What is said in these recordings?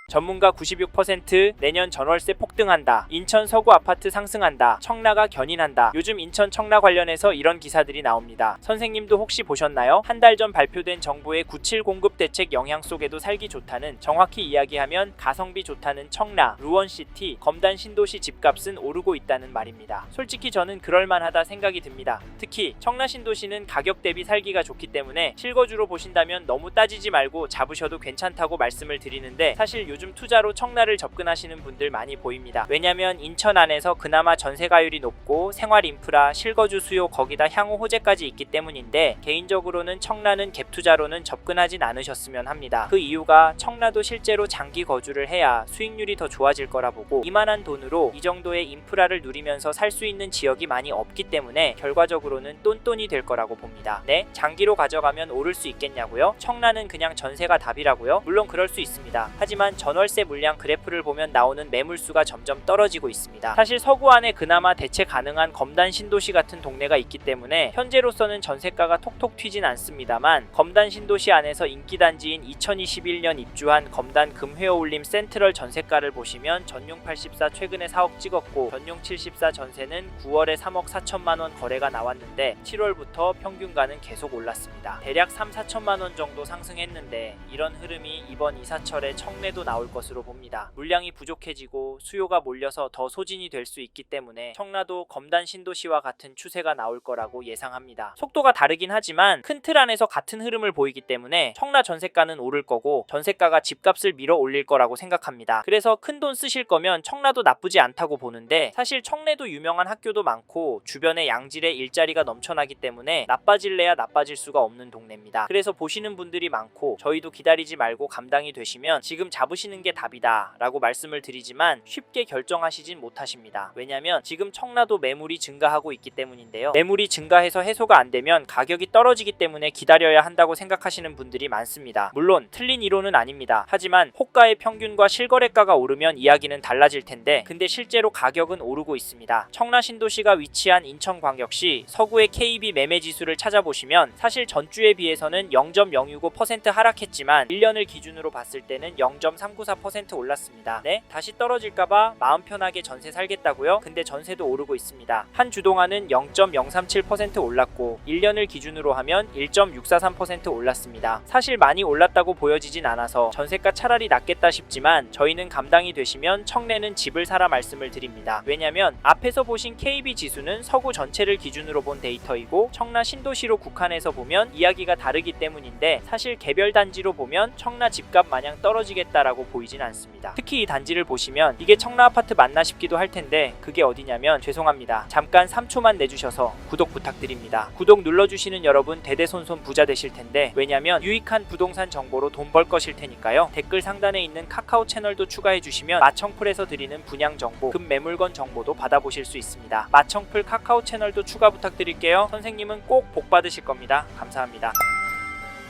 전문가 96% 내년 전월세 폭등한다. 인천 서구 아파트 상승한다. 청라가 견인한다. 요즘 인천 청라 관련해서 이런 기사들이 나옵니다. 선생님도 혹시 보셨나요? 한 달 전 발표된 정부의 97 공급 대책 영향 속에도 살기 좋다는, 정확히 이야기하면 가성비 좋다는 청라, 루원시티, 검단 신도시 집값은 오르고 있다는 말입니다. 솔직히 저는 그럴만하다 생각이 듭니다. 특히 청라 신도시는 가격 대비 살기가 좋기 때문에 실거주로 보신다면 너무 따지지 말고 잡으셔도 괜찮다고 말씀을 드리는데, 사실 요즘 투자로 청라를 접근하시는 분들 많이 보입니다. 왜냐면 인천 안에서 그나마 전세가율이 높고 생활 인프라, 실거주 수요, 거기다 향후 호재까지 있기 때문인데, 개인적으로는 청라는 갭 투자로는 접근하진 않으셨으면 합니다. 그 이유가 청라도 실제로 장기 거주를 해야 수익률이 더 좋아질 거라 보고, 이만한 돈으로 이 정도의 인프라를 누리면서 살 수 있는 지역이 많이 없기 때문에 결과적으로는 똔똔이 될 거라고 봅니다. 네? 장기로 가져가면 오를 수 있겠냐고요? 청라는 그냥 전세가 답이라고요? 물론 그럴 수 있습니다. 하지만 전월세 물량 그래프를 보면 나오는 매물수가 점점 떨어지고 있습니다. 사실 서구 안에 그나마 대체 가능한 검단 신도시 같은 동네가 있기 때문에 현재로서는 전세가가 톡톡 튀진 않습니다만, 검단 신도시 안에서 인기단지인 2021년 입주한 검단 금회오울림 센트럴 전세가를 보시면 전용 84 최근에 4억 찍었고, 전용 74 전세는 9월에 3억 4천만원 거래가 나왔는데 7월부터 평균가는 계속 올랐습니다. 대략 3, 4천만원 정도 상승했는데, 이런 흐름이 이번 이사철에 청내도 나올 것으로 봅니다. 물량이 부족해지고 수요가 몰려서 더 소진이 될 수 있기 때문에 청라도 검단 신도시와 같은 추세가 나올 거라고 예상합니다. 속도가 다르긴 하지만 큰 틀 안에서 같은 흐름을 보이기 때문에 청라 전세가는 오를 거고, 전세가가 집값을 밀어 올릴 거라고 생각합니다. 그래서 큰 돈 쓰실 거면 청라도 나쁘지 않다고 보는데, 사실 청내도 유명한 학교도 많고 주변에 양질의 일자리가 넘쳐나기 때문에 나빠질래야 나빠질 수가 없는 동네입니다. 그래서 보시는 분들이 많고, 저희도 기다리지 말고 감당이 되시면 지금 잡으시는 게 답이다 라고 말씀을 드리지만 쉽게 결정하시진 못하십니다. 왜냐면 지금 청라도 매물이 증가하고 있기 때문인데요. 매물이 증가해서 해소가 안 되면 가격이 떨어지기 때문에 기다려야 한다고 생각하시는 분들이 많습니다. 물론 틀린 이론은 아닙니다. 하지만 호가의 평균과 실거래가가 오르면 이야기는 달라질 텐데, 근데 실제로 가격은 오르고 있습니다. 청라 신도시가 위치한 인천광역시 서구의 KB 매매지수를 찾아보시면 사실 전주에 비해서는 0.065% 하락했지만 1년을 기준으로 봤을 때는 0.394% 올랐습니다. 네? 다시 떨어질까봐 마음 편하게 전세 살겠다고요? 근데 전세도 오르고 있습니다. 한 주 동안은 0.037% 올랐고 1년을 기준으로 하면 1.643% 올랐습니다. 사실 많이 올랐다고 보여지진 않아서 전세가 차라리 낫겠다 싶지만, 저희는 감당이 되시면 청내는 집을 사라 말씀을 드립니다. 왜냐면 앞에서 보신 KB 지수는 서구 전체를 기준으로 본 데이터이고, 청라 신도시로 국한해서 보면 이야기가 다르기 때문인데, 사실 개별 단지로 보면 청라 집값 마냥 떨어지겠다라고 보이진 않습니다. 특히 이 단지를 보시면 이게 청라 아파트 맞나 싶기도 할 텐데, 그게 어디냐면, 죄송합니다. 잠깐 3초만 내주셔서 구독 부탁드립니다. 구독 눌러주시는 여러분 대대손손 부자 되실 텐데, 왜냐면 유익한 부동산 정보로 돈 벌 것일 테니까요. 댓글 상단에 있는 카카오 채널도 추가해 주시면 마청풀에서 드리는 분양 정보, 급매물건 정보도 받아보실 수 있습니다. 마청풀 카카오 채널도 추가 부탁드릴게요. 선생님은 꼭 복 받으실 겁니다. 감사합니다.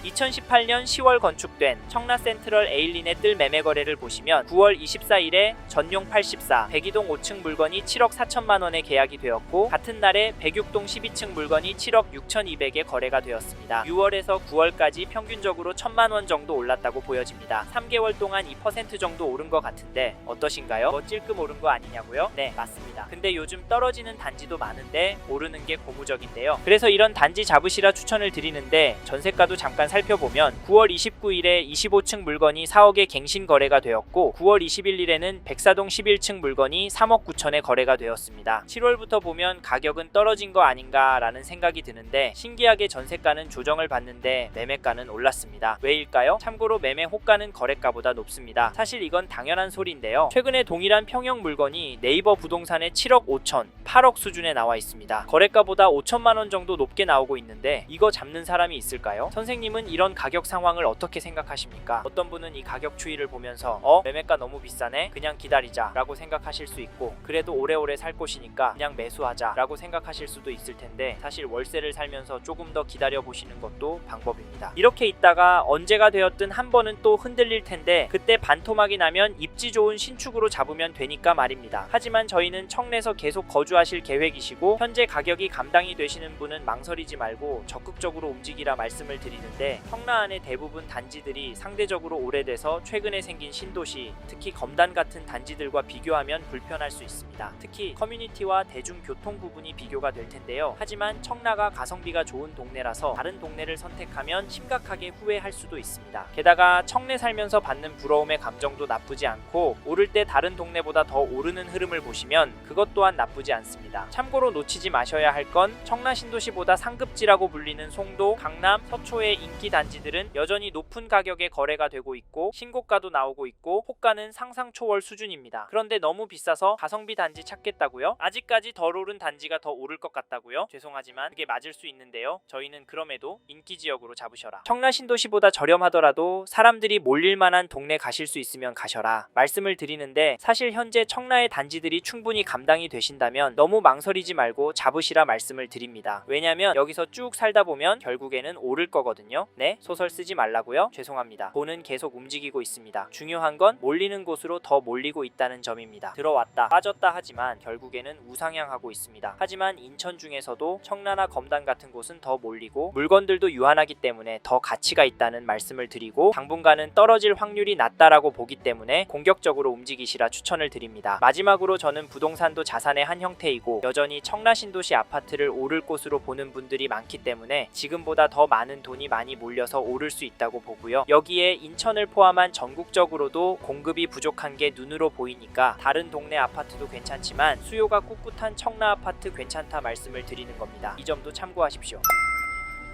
2018년 10월 건축된 청라 센트럴 에일린의 뜰 매매 거래를 보시면 9월 24일에 전용 84, 102동 5층 물건이 7억 4천만원에 계약이 되었고, 같은 날에 106동 12층 물건이 7억 6,200에 거래가 되었습니다. 6월에서 9월까지 평균적으로 1,000만원 정도 올랐다고 보여집니다. 3개월 동안 2% 정도 오른 것 같은데 어떠신가요? 뭐 찔끔 오른 거 아니냐고요? 네, 맞습니다. 근데 요즘 떨어지는 단지도 많은데 오르는 게 고무적인데요. 그래서 이런 단지 잡으시라 추천을 드리는데, 전세가도 잠깐 살펴보면 9월 29일에 25층 물건이 4억에 갱신 거래가 되었고, 9월 21일에는 백사동 11층 물건이 3억 9천에 거래가 되었습니다. 7월부터 보면 가격은 떨어진 거 아닌가 라는 생각이 드는데, 신기하게 전세가는 조정을 받는데 매매가는 올랐습니다. 왜일까요? 참고로 매매 호가는 거래가보다 높습니다. 사실 이건 당연한 소리인데요. 최근에 동일한 평형 물건이 네이버 부동산에 7억 5천, 8억 수준에 나와 있습니다. 거래가보다 5천만원 정도 높게 나오고 있는데, 이거 잡는 사람이 있을까요? 선생님은 이런 가격 상황을 어떻게 생각하십니까? 어떤 분은 이 가격 추이를 보면서 매매가 너무 비싸네? 그냥 기다리자 라고 생각하실 수 있고, 그래도 오래오래 살 곳이니까 그냥 매수하자 라고 생각하실 수도 있을 텐데, 사실 월세를 살면서 조금 더 기다려 보시는 것도 방법입니다. 이렇게 있다가 언제가 되었든 한 번은 또 흔들릴 텐데, 그때 반토막이 나면 입지 좋은 신축으로 잡으면 되니까 말입니다. 하지만 저희는 청내에서 계속 거주하실 계획이시고 현재 가격이 감당이 되시는 분은 망설이지 말고 적극적으로 움직이라 말씀을 드리는데, 있는데 청라 안의 대부분 단지들이 상대적으로 오래돼서 최근에 생긴 신도시, 특히 검단 같은 단지들과 비교하면 불편할 수 있습니다. 특히 커뮤니티와 대중교통 부분이 비교가 될 텐데요. 하지만 청라가 가성비가 좋은 동네라서 다른 동네를 선택하면 심각하게 후회할 수도 있습니다. 게다가 청내 살면서 받는 부러움의 감정도 나쁘지 않고 오를 때 다른 동네보다 더 오르는 흐름을 보시면 그것 또한 나쁘지 않습니다. 참고로 놓치지 마셔야 할 건 청라 신도시보다 상급지라고 불리는 송도, 강남, 서초의 인기 단지들은 여전히 높은 가격에 거래가 되고 있고 신고가도 나오고 있고 호가는 상상 초월 수준입니다. 그런데 너무 비싸서 가성비 단지 찾겠다고요? 아직까지 덜 오른 단지가 더 오를 것 같다고요? 죄송하지만 그게 맞을 수 있는데요. 저희는 그럼에도 인기 지역으로 잡으셔라. 청라 신도시보다 저렴하더라도 사람들이 몰릴 만한 동네 가실 수 있으면 가셔라 말씀을 드리는데, 사실 현재 청라의 단지들이 충분히 감당이 되신다면 너무 망설이지 말고 잡으시라 말씀을 드립니다. 왜냐면 여기서 쭉 살다 보면 결국에는 오를 거거든요. 네? 소설 쓰지 말라고요? 죄송합니다. 돈은 계속 움직이고 있습니다. 중요한 건 몰리는 곳으로 더 몰리고 있다는 점입니다. 들어왔다 빠졌다 하지만 결국에는 우상향하고 있습니다. 하지만 인천 중에서도 청라나 검단 같은 곳은 더 몰리고 물건들도 유한하기 때문에 더 가치가 있다는 말씀을 드리고 당분간은 떨어질 확률이 낮다라고 보기 때문에 공격적으로 움직이시라 추천을 드립니다. 마지막으로 저는 부동산도 자산의 한 형태이고 여전히 청라 신도시 아파트를 오를 곳으로 보는 분들이 많기 때문에 지금보다 더 많은 돈이 많이 몰려서 오를 수 있다고 보고요. 여기에 인천을 포함한 전국적으로도 공급이 부족한 게 눈으로 보이니까 다른 동네 아파트도 괜찮지만 수요가 꿋꿋한 청라 아파트 괜찮다 말씀을 드리는 겁니다. 이 점도 참고하십시오.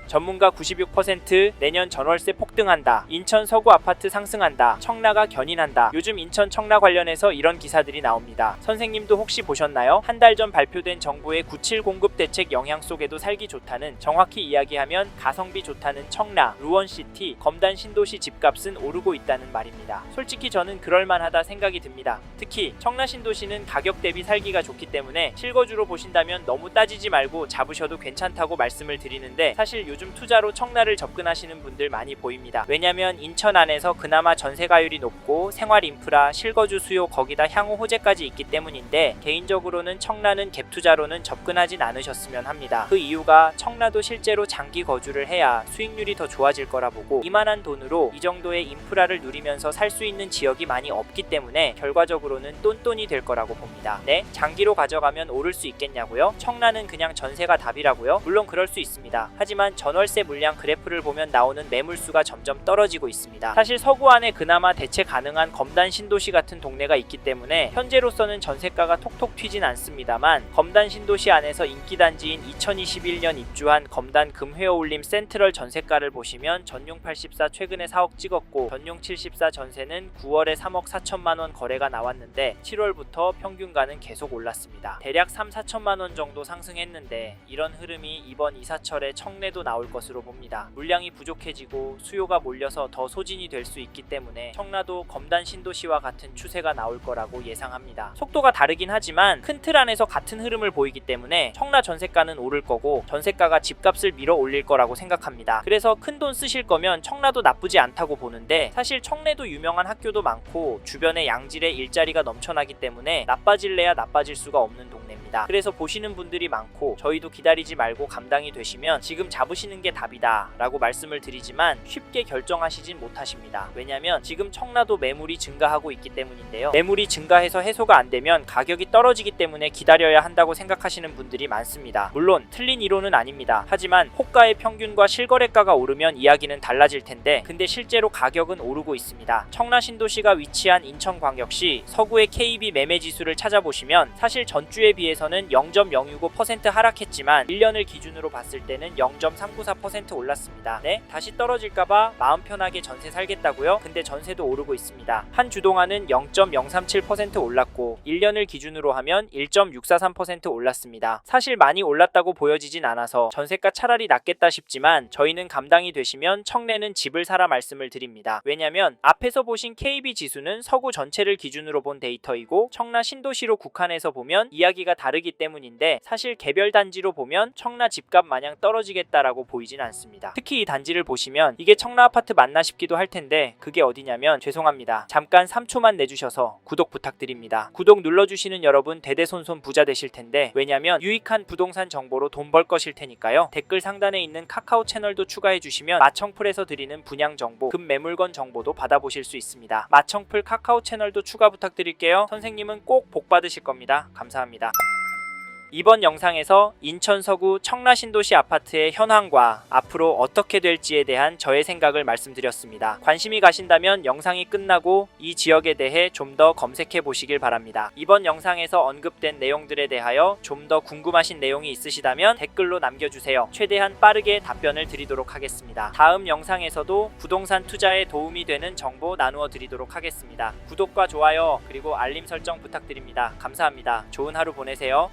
전문가 96% 내년 전월세 폭등한다. 인천 서구 아파트 상승한다. 청라가 견인한다. 요즘 인천 청라 관련해서 이런 기사들이 나옵니다. 선생님도 혹시 보셨나요? 한 달 전 발표된 정부의 97 공급 대책 영향 속에도 살기 좋다는, 정확히 이야기하면 가성비 좋다는 청라, 루원시티, 검단 신도시 집값은 오르고 있다는 말입니다. 솔직히 저는 그럴만하다 생각이 듭니다. 특히 청라 신도시는 가격 대비 살기가 좋기 때문에 실거주로 보신다면 너무 따지지 말고 잡으셔도 괜찮다고 말씀을 드리는데, 사실 요즘 투자로 청라를 접근하시는 분들 많이 보입니다. 왜냐면 인천 안에서 그나마 전세가율이 높고 생활 인프라, 실거주 수요, 거기다 향후 호재까지 있기 때문인데, 개인적으로는 청라는 갭 투자로는 접근하진 않으셨으면 합니다. 그 이유가 청라도 실제로 장기 거주를 해야 수익률이 더 좋아질 거라 보고, 이만한 돈으로 이 정도의 인프라를 누리면서 살 수 있는 지역이 많이 없기 때문에 결과적으로는 똔똔이 될 거라고 봅니다. 네? 장기로 가져가면 오를 수 있겠냐고요? 청라는 그냥 전세가 답이라고요? 물론 그럴 수 있습니다. 하지만 전월세 물량 그래프를 보면 나오는 매물수가 점점 떨어지고 있습니다. 사실 서구 안에 그나마 대체 가능한 검단 신도시 같은 동네가 있기 때문에 현재로서는 전세가가 톡톡 튀진 않습니다만, 검단 신도시 안에서 인기단지인 2021년 입주한 검단 금회어울림 센트럴 전세가를 보시면 전용 84 최근에 4억 찍었고 전용 74 전세는 9월에 3억 4천만원 거래가 나왔는데 7월부터 평균가는 계속 올랐습니다. 대략 3-4천만원 정도 상승했는데 이런 흐름이 이번 이사철에 청내도 나올 것으로 봅니다. 물량이 부족해지고 수요가 몰려서 더 소진이 될 수 있기 때문에 청라도 검단 신도시와 같은 추세가 나올 거라고 예상합니다. 속도가 다르긴 하지만 큰 틀 안에서 같은 흐름을 보이기 때문에 청라 전세가는 오를 거고 전세가가 집값을 밀어 올릴 거라고 생각합니다. 그래서 큰 돈 쓰실 거면 청라도 나쁘지 않다고 보는데, 사실 청내도 유명한 학교도 많고 주변에 양질의 일자리가 넘쳐나기 때문에 나빠질래야 나빠질 수가 없는 동네입니다. 그래서 보시는 분들이 많고 저희도 기다리지 말고 감당이 되시면 지금 잡으시는 게 답이다 라고 말씀을 드리지만 쉽게 결정하시진 못하십니다. 왜냐면 지금 청라도 매물이 증가하고 있기 때문인데요. 매물이 증가해서 해소가 안 되면 가격이 떨어지기 때문에 기다려야 한다고 생각하시는 분들이 많습니다. 물론 틀린 이론은 아닙니다. 하지만 호가의 평균과 실거래가가 오르면 이야기는 달라질 텐데, 근데 실제로 가격은 오르고 있습니다. 청라 신도시가 위치한 인천광역시 서구의 KB 매매지수를 찾아보시면 사실 전주에 비해서는 0.065% 하락했지만 1년을 기준으로 봤을 때는 0.394% 올랐습니다. 네? 다시 떨어질까봐 마음 편하게 전세 살겠다고요? 근데 전세도 오르고 있습니다. 한 주 동안은 0.037% 올랐고 1년을 기준으로 하면 1.643% 올랐습니다. 사실 많이 올랐다고 보여지진 않아서 전세가 차라리 낫겠다 싶지만 저희는 감당이 되시면 청내는 집을 사라 말씀을 드립니다. 왜냐면 앞에서 보신 KB 지수는 서구 전체를 기준으로 본 데이터이고 청라 신도시로 국한해서 보면 이야기가 다르기 때문인데, 사실 개별 단지로 보면 청라 집값 마냥 떨어지겠다라고 있다고 보이진 않습니다. 특히 이 단지를 보시면 이게 청라아파트 맞나 싶기도 할 텐데 그게 어디냐면 죄송합니다. 잠깐 3초만 내주셔서 구독 부탁드립니다. 구독 눌러주시는 여러분 대대손손 부자 되실 텐데 왜냐면 유익한 부동산 정보로 돈 벌 것일 테니까요. 댓글 상단에 있는 카카오 채널도 추가해 주시면 마청풀에서 드리는 분양 정보, 급매물건 정보도 받아보실 수 있습니다. 마청풀 카카오 채널도 추가 부탁드릴게요. 선생님은 꼭 복 받으실 겁니다. 감사합니다. 이번 영상에서 인천 서구 청라신도시 아파트의 현황과 앞으로 어떻게 될지에 대한 저의 생각을 말씀드렸습니다. 관심이 가신다면 영상이 끝나고 이 지역에 대해 좀 더 검색해 보시길 바랍니다. 이번 영상에서 언급된 내용들에 대하여 좀 더 궁금하신 내용이 있으시다면 댓글로 남겨주세요. 최대한 빠르게 답변을 드리도록 하겠습니다. 다음 영상에서도 부동산 투자에 도움이 되는 정보 나누어 드리도록 하겠습니다. 구독과 좋아요 그리고 알림 설정 부탁드립니다. 감사합니다. 좋은 하루 보내세요.